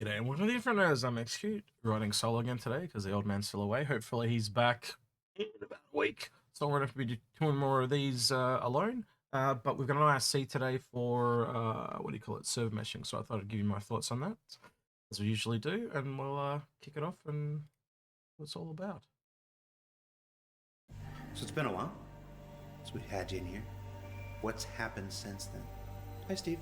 G'day and welcome to the Inforunners. I'm Execute, riding solo again today because the old man's still away. Hopefully he's back in about a week. So we're going to be doing more of these alone. But we've got an IRC today for, server meshing. So I thought I'd give you my thoughts on that, as we usually do. And we'll kick it off and what it's all about. So it's been a while since we had you in here. What's happened since then? Hi, Steve.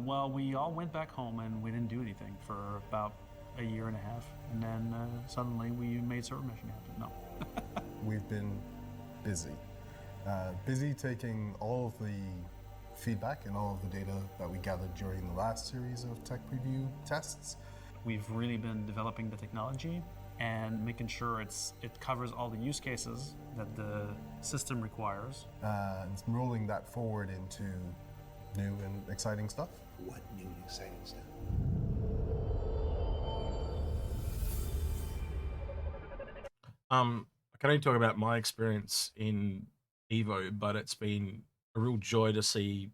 Well, we all went back home and we didn't do anything for about a year and a half, and then suddenly we made server meshing happen. No. We've been busy. Busy taking all of the feedback and all of the data that we gathered during the last series of tech preview tests. We've really been developing the technology and making sure it covers all the use cases that the system requires. And rolling that forward into new and exciting stuff. What new and exciting stuff? I can only talk about my experience in Evo, but it's been a real joy to see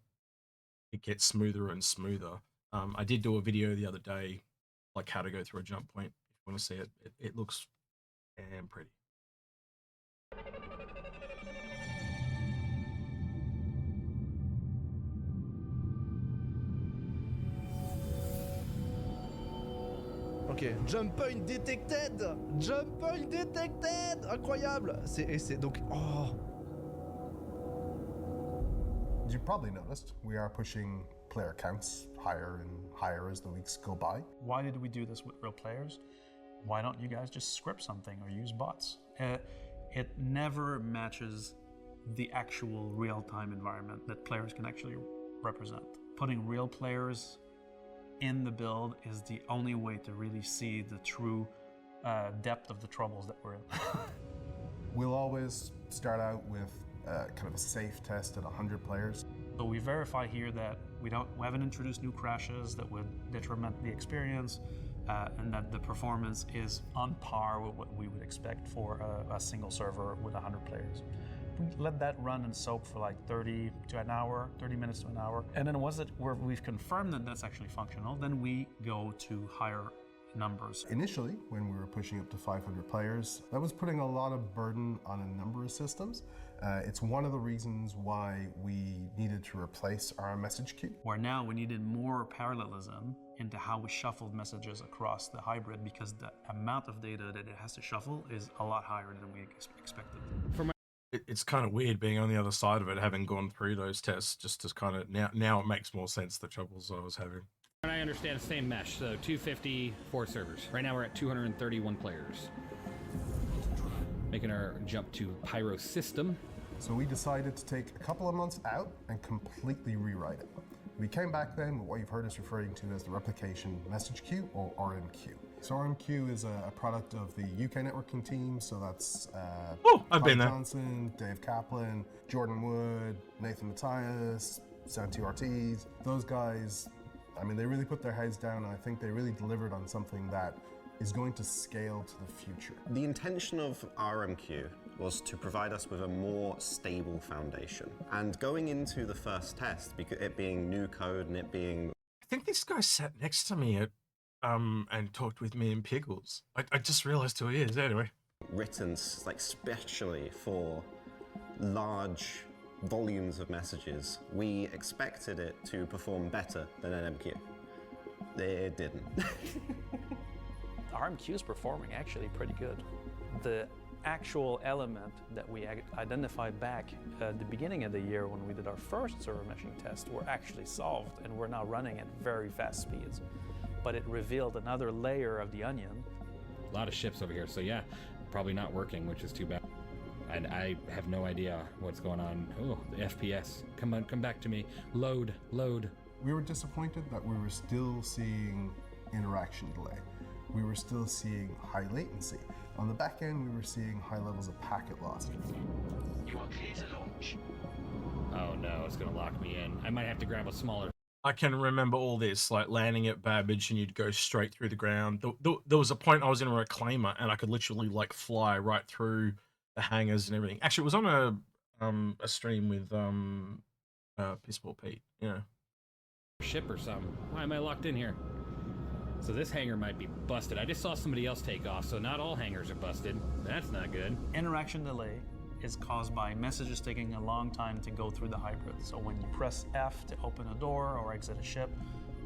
it get smoother and smoother. I did do a video the other day, like how to go through a jump point. If you want to see it, it looks damn pretty. Ok, jump point detected! Jump point detected! Incroyable! C'est donc... Oh! You probably noticed we are pushing player counts higher and higher as the weeks go by. Why did we do this with real players? Why don't you guys just script something or use bots? It never matches the actual real-time environment that players can actually represent. Putting real players in the build is the only way to really see the true depth of the troubles that we're in. We'll always start out with kind of a safe test at 100 players. So we verify here that we haven't introduced new crashes that would detriment the experience, and that the performance is on par with what we would expect for a single server with 100 players. We let that run and soak for like 30 minutes to an hour. And then once we've confirmed that that's actually functional, then we go to higher numbers. Initially, when we were pushing up to 500 players, that was putting a lot of burden on a number of systems. It's one of the reasons why we needed to replace our message queue. Where now we needed more parallelism into how we shuffled messages across the hybrid, because the amount of data that it has to shuffle is a lot higher than we expected. It's kind of weird being on the other side of it, having gone through those tests, just to kind of now it makes more sense, the troubles I was having. And I understand same mesh, so 254 servers. Right now we're at 231 players. Making our jump to Pyro system. So we decided to take a couple of months out and completely rewrite it. We came back then with what you've heard us referring to as the Replication message queue, or RMQ. So RMQ is a product of the UK networking team, so that's I've been there. Johnson, Dave Kaplan, Jordan Wood, Nathan Matthias, Santi Ortiz. Those guys, I mean, they really put their heads down, and I think they really delivered on something that is going to scale to the future. The intention of RMQ was to provide us with a more stable foundation. And going into the first test, because it being new code and it being... I think this guy sat next to me at and talked with me in Pickles. I just realized who he is anyway. Written like specially for large volumes of messages, we expected it to perform better than NMQ. It didn't. RMQ is performing actually pretty good. The actual element that we identified back at the beginning of the year when we did our first server meshing test were actually solved, and we're now running at very fast speeds. But it revealed another layer of the onion. A lot of ships over here, so yeah, probably not working, which is too bad. And I have no idea what's going on. Oh, the FPS. Come on, come back to me. Load. We were disappointed that we were still seeing interaction delay. We were still seeing high latency. On the back end, we were seeing high levels of packet loss. You are clear to launch. Oh no, it's gonna lock me in. I might have to grab a smaller. I can remember all this, like landing at Babbage and you'd go straight through the ground. There was a point I was in a reclaimer and I could literally like fly right through the hangars and everything. Actually, it was on a stream with Pissball Pete, you know. ship or something. Why am I locked in here? So this hangar might be busted. I just saw somebody else take off, so not all hangars are busted. That's not good. Interaction delay is caused by messages taking a long time to go through the hybrid. So when you press F to open a door or exit a ship,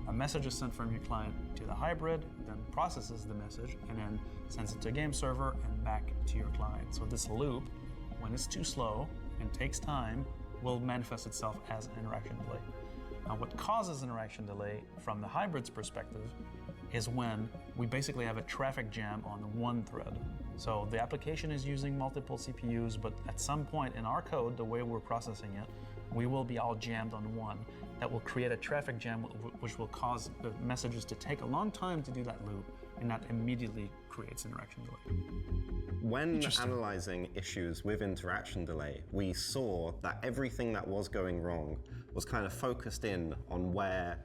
a message is sent from your client to the hybrid, then processes the message, and then sends it to a game server and back to your client. So this loop, when it's too slow and takes time, will manifest itself as an interaction delay. Now, what causes interaction delay from the hybrid's perspective is when we basically have a traffic jam on one thread. So the application is using multiple CPUs, but at some point in our code, the way we're processing it, we will be all jammed on one. That will create a traffic jam, which will cause the messages to take a long time to do that loop, and that immediately creates interaction delay. When analyzing issues with interaction delay, we saw that everything that was going wrong was kind of focused in on where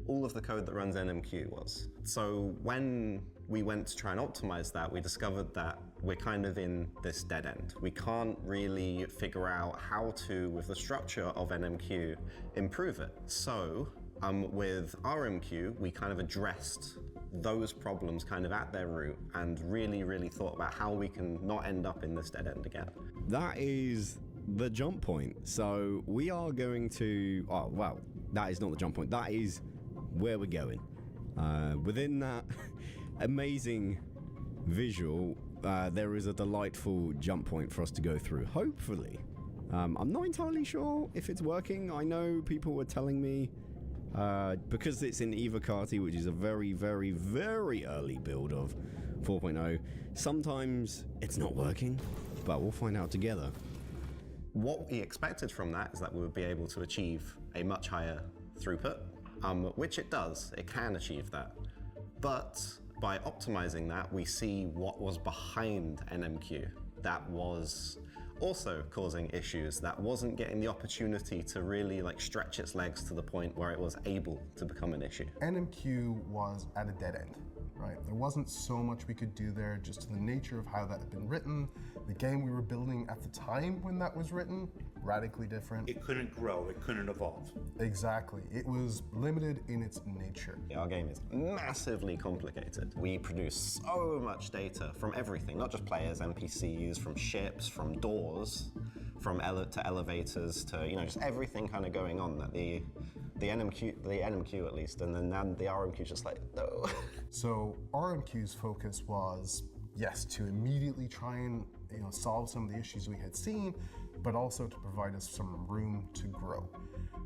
all of the code that runs NMQ was. So when we went to try and optimize that, we discovered that we're kind of in this dead end. We can't really figure out how to, with the structure of NMQ, improve it. So with RMQ, we kind of addressed those problems kind of at their root and really thought about how we can not end up in this dead end again. That is the jump point. So we are going to, oh, well, that is not the jump point. That is where we're going. Within that amazing visual, there is a delightful jump point for us to go through, hopefully. I'm not entirely sure if it's working. I know people were telling me, because it's in Evocati, which is a very early build of 4.0, sometimes it's not working, but we'll find out together. What we expected from that is that we would be able to achieve a much higher throughput, which it does. It can achieve that. But by optimizing that, we see what was behind NMQ that was also causing issues, that wasn't getting the opportunity to really stretch its legs to the point where it was able to become an issue. NMQ was at a dead end, right? There wasn't so much we could do there, just to the nature of how that had been written. The game we were building at the time when that was written, radically different. It couldn't grow, it couldn't evolve. Exactly. It was limited in its nature. Our game is massively complicated. We produce so much data from everything, not just players, NPCs, from ships, from doors, from to elevators, to just everything kind of going on that the NMQ at least, and then the RMQ just no. So RMQ's focus was, yes, to immediately try and solve some of the issues we had seen, but also to provide us some room to grow.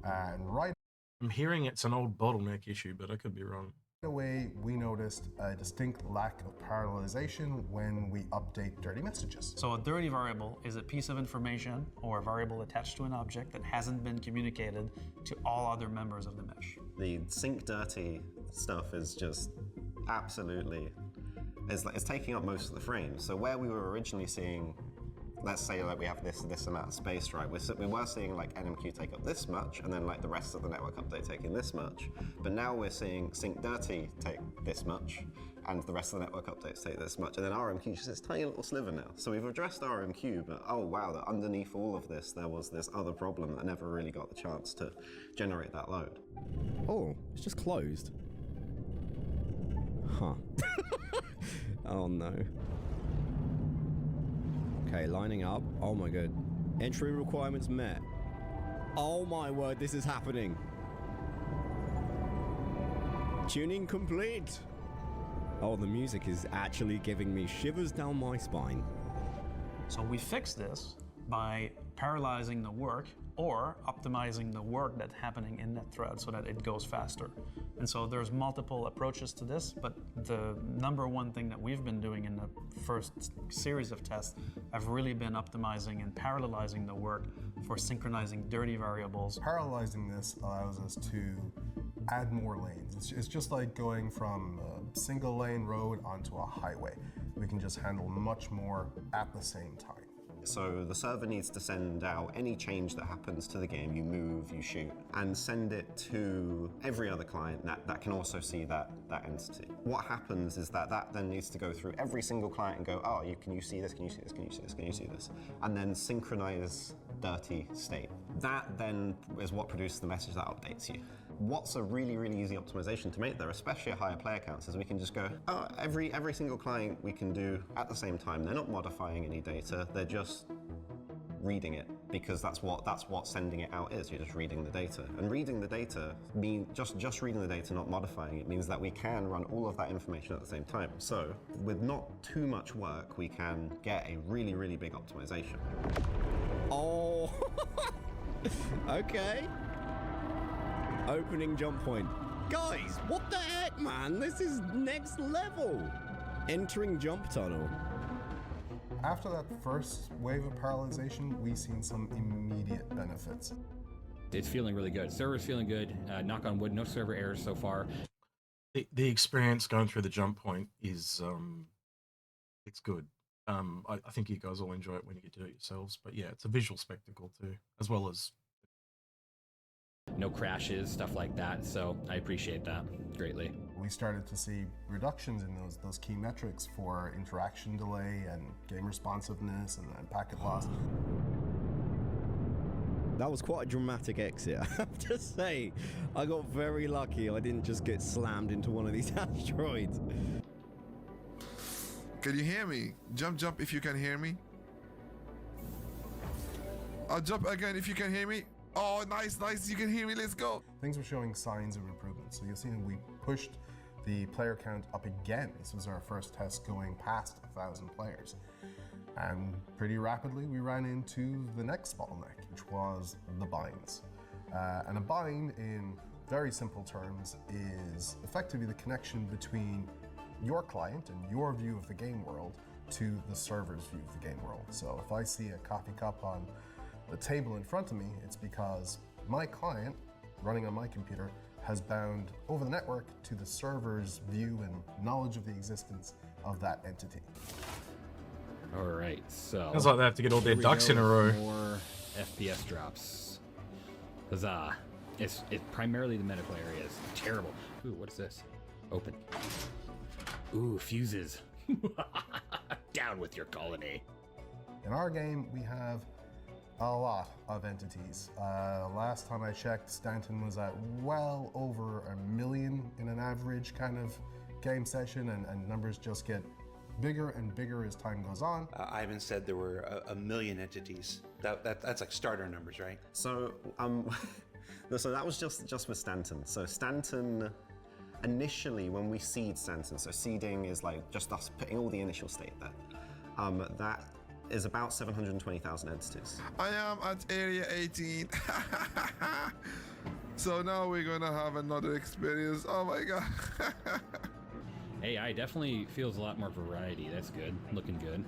And right I'm hearing it's an old bottleneck issue, but I could be wrong. away, we noticed a distinct lack of parallelization when we update dirty messages. So a dirty variable is a piece of information or a variable attached to an object that hasn't been communicated to all other members of the mesh. The sync dirty stuff is just absolutely, it's taking up most of the frame. So where we were originally seeing, let's say we have this amount of space, right? We were seeing NMQ take up this much, and then the rest of the network update taking this much. But now we're seeing sync dirty take this much, and the rest of the network updates take this much, and then RMQ just this tiny little sliver now. So we've addressed RMQ, but oh wow, that underneath all of this, there was this other problem that never really got the chance to generate that load. Oh, it's just closed. Huh. Oh no. Okay, lining up. Oh my god. Entry requirements met. Oh my word, this is happening. Tuning complete. Oh, the music is actually giving me shivers down my spine. So we fix this by parallelizing the work or optimizing the work that's happening in that thread so that it goes faster. And so there's multiple approaches to this, but the number one thing that we've been doing in the first series of tests have really been optimizing and parallelizing the work for synchronizing dirty variables. Parallelizing this allows us to add more lanes. It's just like going from a single lane road onto a highway. We can just handle much more at the same time. So the server needs to send out any change that happens to the game, you move, you shoot, and send it to every other client that can also see that entity. What happens is that then needs to go through every single client and go, oh, can you see this, can you see this, can you see this, can you see this? And then synchronize dirty state. That then is what produces the message that updates you. what's a really, really easy optimization to make there, especially at higher player counts, is we can just go, oh, every single client we can do at the same time. They're not modifying any data, they're just reading it, because that's what sending it out is. You're just reading the data. And reading the data means just reading the data, not modifying it, means that we can run all of that information at the same time. So with not too much work, we can get a really, really big optimization. Oh, okay. Opening jump point. Guys, what the heck, man? This is next level. Entering jump tunnel. After that first wave of parallelization, we've seen some immediate benefits. It's feeling really good. Server's feeling good. Knock on wood, no server errors so far. The experience going through the jump point is it's good. I think you guys will enjoy it when you get to do it yourselves. But yeah, it's a visual spectacle too, as well as No crashes, stuff like that. So I appreciate that greatly. We started to see reductions in those key metrics for interaction delay and game responsiveness and packet loss. That was quite a dramatic exit, I have to say. I got very lucky I didn't just get slammed into one of these asteroids. Can you hear me? Jump if you can hear me. I'll jump again if you can hear me. Oh, nice, you can hear me, let's go. Things were showing signs of improvement. So you'll see we pushed the player count up again. This was our first test going past 1,000 players. And pretty rapidly we ran into the next bottleneck, which was the binds. And a bind, in very simple terms, is effectively the connection between your client and your view of the game world to the server's view of the game world. So if I see a coffee cup on the table in front of me, it's because my client, running on my computer, has bound over the network to the server's view and knowledge of the existence of that entity. All right, so sounds like they have to get all their ducks in a row. More FPS drops. Huzzah! It's primarily the medical area is terrible. Ooh, what's this? Open. Ooh, fuses. Down with your colony. In our game, we have a lot of entities. Last time I checked, Stanton was at well over 1 million in an average kind of game session, and numbers just get bigger and bigger as time goes on. Ivan said there were 1 million entities. That's like starter numbers, right? So, so that was just with Stanton. So Stanton, initially when we seed Stanton, so seeding is like just us putting all the initial state there. That is about 720,000 entities. I am at area 18. So now we're gonna have another experience. Oh my god. AI definitely feels a lot more variety. That's good. Looking good.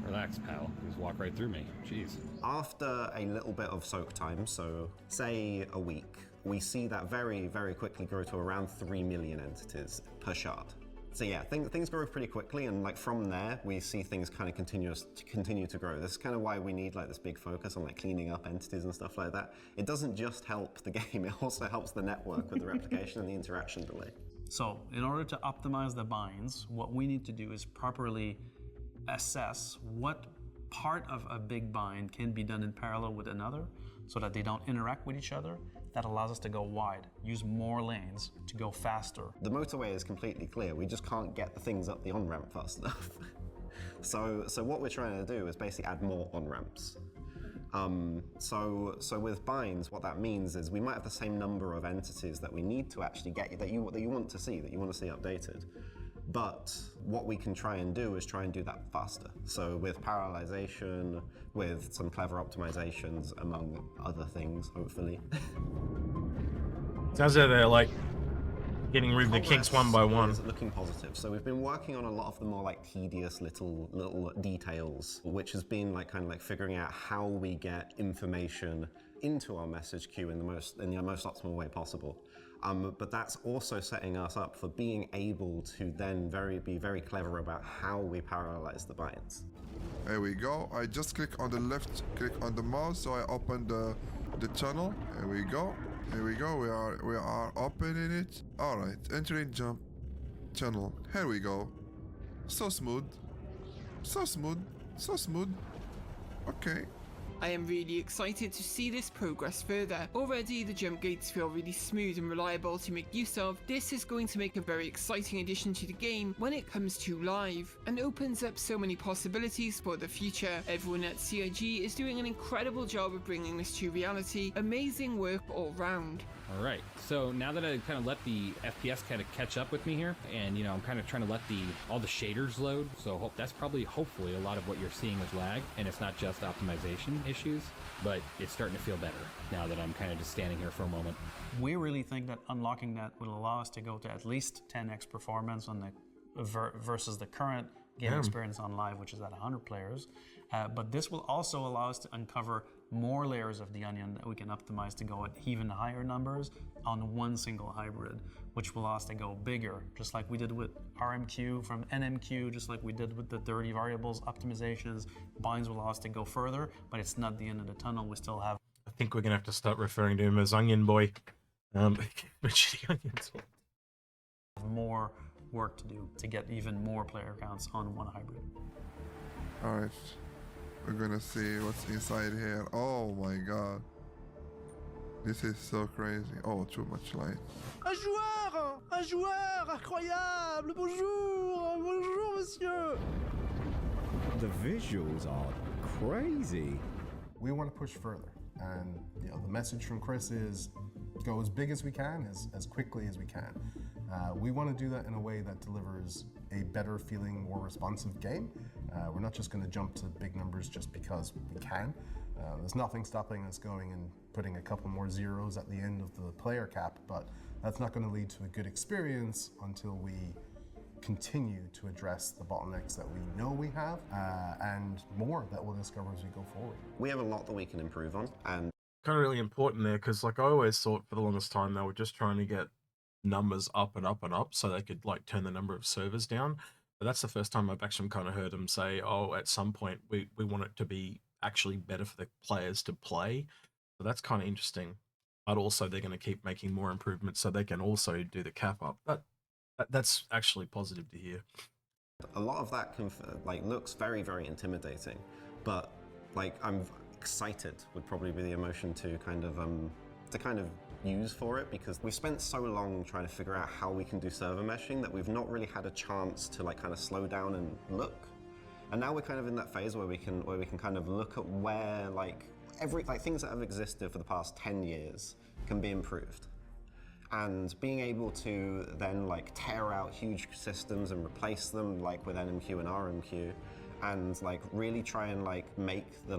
Relax, pal. Just walk right through me. Jeez. After a little bit of soak time, so say a week, we see that very, very quickly grow to around 3 million entities per shard. So yeah, things grow pretty quickly, and like from there, we see things kind of continue to grow. This is kind of why we need like this big focus on like cleaning up entities and stuff like that. It doesn't just help the game, it also helps the network with the replication and the interaction delay. So in order to optimize the binds, what we need to do is properly assess what part of a big bind can be done in parallel with another so that they don't interact with each other. That allows us to go wide, use more lanes to go faster. The motorway is completely clear. We just can't get the things up the on-ramp fast enough. So what we're trying to do is basically add more on-ramps. So with binds, what that means is we might have the same number of entities that we need to actually get that you want to see updated. But what we can try and do is try and do that faster. So with parallelization, with some clever optimizations, among other things, hopefully. Sounds like they're like getting rid of the kinks one by one. Is looking positive. So we've been working on a lot of the more like tedious little details, which has been like kind of like figuring out how we get information into our message queue in the most optimal way possible. But that's also setting us up for being able to then be very clever about how we parallelize the binds. There we go. I just click on the left click on the mouse, so I open the tunnel. Here we go. Here we go. We are opening it. All right. Entering jump tunnel. Here we go. So smooth. So smooth. So smooth. Okay. I am really excited to see this progress further. Already the jump gates feel really smooth and reliable to make use of. This is going to make a very exciting addition to the game when it comes to live, and opens up so many possibilities for the future. Everyone at CIG is doing an incredible job of bringing this to reality. Amazing work all round. All right, so now that I kind of let the FPS kind of catch up with me here, and I'm kind of trying to let all the shaders load, so that's hopefully a lot of what you're seeing is lag, and it's not just optimization issues, but it's starting to feel better now that I'm kind of just standing here for a moment. We really think that unlocking that will allow us to go to at least 10x performance on the versus the current game experience on live, which is at 100 players. But this will also allow us to uncover more layers of the onion that we can optimize to go at even higher numbers on one single hybrid, which will allow us to go bigger, just like we did with RMQ from NMQ, just like we did with the dirty variables optimizations. Binds will allow us to go further, but it's not the end of the tunnel. We still have... I think we're going to have to start referring to him as Onion Boy. Shitty onions. More work to do to get even more player counts on one hybrid. All right. We're gonna see what's inside here. Oh my god. This is so crazy. Oh, too much light. Un joueur! Un joueur! Incroyable! Bonjour! Bonjour, monsieur! The visuals are crazy. We want to push further, and the message from Chris is go as big as we can, as quickly as we can. We want to do that in a way that delivers a better feeling, more responsive game. We're not just going to jump to big numbers just because we can. There's nothing stopping us going and putting a couple more zeros at the end of the player cap, but that's not going to lead to a good experience until we continue to address the bottlenecks that we know we have, and more that we'll discover as we go forward. We have a lot that we can improve on, and Kind of really important there, because like I always thought for the longest time they were just trying to get numbers up and up and up so they could like turn the number of servers down. But that's the first time I've actually kind of heard them say, oh, at some point we want it to be actually better for the players to play. So that's kind of interesting. But also they're going to keep making more improvements so they can also do the cap up. That's actually positive to hear. a lot of that looks very, very intimidating. But I'm excited would probably be the emotion to kind of use for it, because we've spent so long trying to figure out how we can do server meshing that we've not really had a chance to kind of slow down and look. And now we're kind of in that phase where we can kind of look at where things that have existed for the past 10 years can be improved. And being able to then tear out huge systems and replace them with NMQ and RMQ, and really try and make the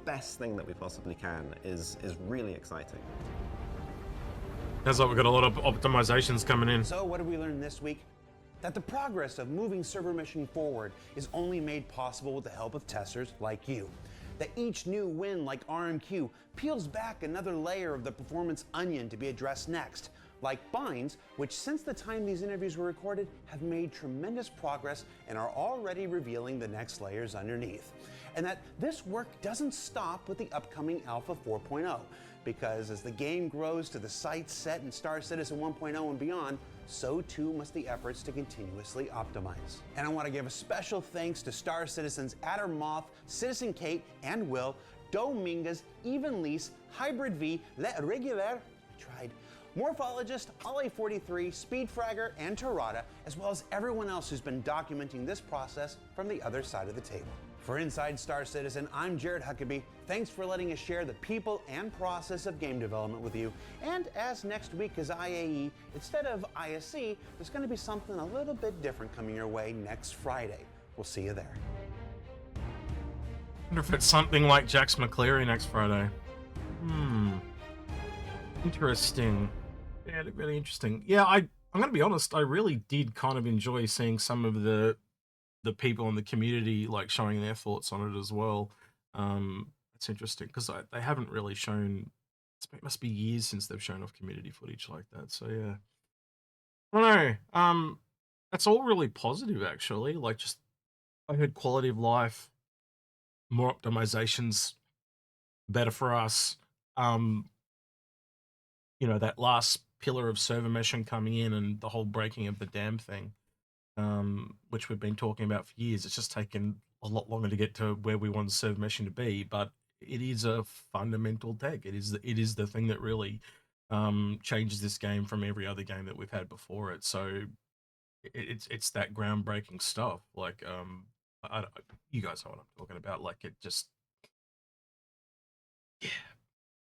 best thing that we possibly can is really exciting. Sounds like we've got a lot of optimizations coming in. So what did we learn this week? That the progress of moving server meshing forward is only made possible with the help of testers like you. That each new win like RMQ peels back another layer of the performance onion to be addressed next, like binds, which since the time these interviews were recorded have made tremendous progress and are already revealing the next layers underneath. And that this work doesn't stop with the upcoming Alpha 4.0, because as the game grows to the sights set in Star Citizen 1.0 and beyond, so too must the efforts to continuously optimize. And I want to give a special thanks to Star Citizens Adder Moth, Citizen Kate and Will, Dominguez, Even Lease, Hybrid V, Le Regular, tried, Morphologist, Ale43, Speedfragger, and Torada, as well as everyone else who's been documenting this process from the other side of the table. For Inside Star Citizen, I'm Jared Huckabee. Thanks for letting us share the people and process of game development with you. And as next week is IAE, instead of ISC, there's going to be something a little bit different coming your way next Friday. We'll see you there. I wonder if it's something like Jax McCleary next Friday. Interesting. Yeah, really interesting. Yeah, I'm going to be honest, I really did kind of enjoy seeing some of the people in the community showing their thoughts on it as well. It's interesting because they haven't really shown, it must be years since they've shown off community footage like that. So yeah, I don't know. That's all really positive actually. I heard quality of life, more optimizations, better for us. That last pillar of server meshing coming in and the whole breaking of the dam thing, which we've been talking about for years. It's just taken a lot longer to get to where we want server meshing to be, but it is a fundamental tech. It is the thing that really changes this game from every other game that we've had before it. So it's that groundbreaking stuff. Like you guys know what I'm talking about. Like it just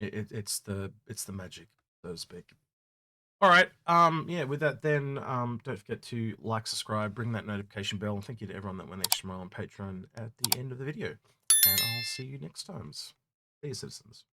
it's the magic, so to speak. All right. Yeah, with that then, don't forget to like, subscribe, ring that notification bell, and thank you to everyone that went extra mile on Patreon at the end of the video. And I'll see you next time. See you, citizens.